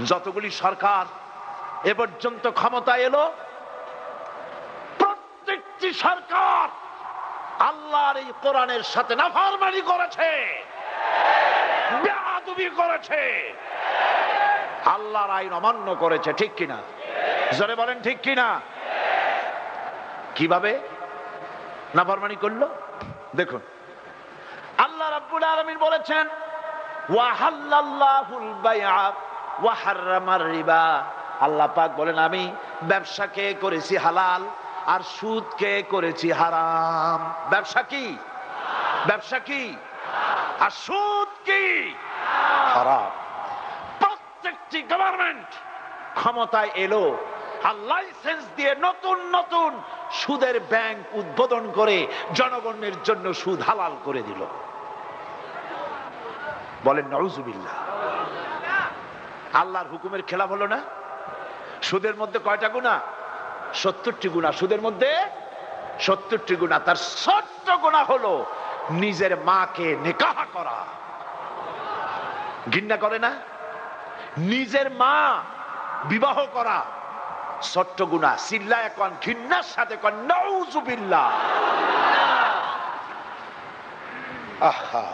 যতগুলি সরকার এ পর্যন্ত ক্ষমতা এলো, প্রত্যেকটি সরকার আল্লাহর এই কোরআনের সাথে নাফরমানি করেছে, বেয়াদবি করেছে, আল্লাহর আইন অমান্য করেছে। ঠিক কিনা? জোরে বলেন ঠিক কিনা? কিভাবে নাফরমানি করলো দেখুন। আল্লাহ রাব্বুল আলামিন বলেছেন, ওয়া হাল্লাল্লাহুল বাইআ ওয়া হাররামার রিবা। আল্লাহ পাক বলেন, আমি ব্যবসাকে করেছি হালাল আর সুদকে করেছি হারাম। ব্যবসা কি? ব্যবসা কি? আর সুদ কি? হারাম। প্রত্যেকটি গভর্নমেন্ট ক্ষমতায় এলো আর লাইসেন্স দিয়ে নতুন নতুন সুদের ব্যাংক উদ্বোধন করে জনগণের জন্য সুদ হালাল করে দিল। বলেন নাউজুবিল্লাহ। আল্লাহর হুকুমের খেলাফ হলো না? সুদের মধ্যে কয়টা গুনাহ? 70টি গুনাহ। সুদের মধ্যে 70টি গুনাহ। তার 70 গুনাহ হলো নিজের মাকে নিকাহ করা। ঘৃণা করে না? নিজের মা বিবাহ করা 70 গুনাহ। চিল্লায় এখন ঘৃণার সাথে কোন নাউজুবিল্লাহ। আহা।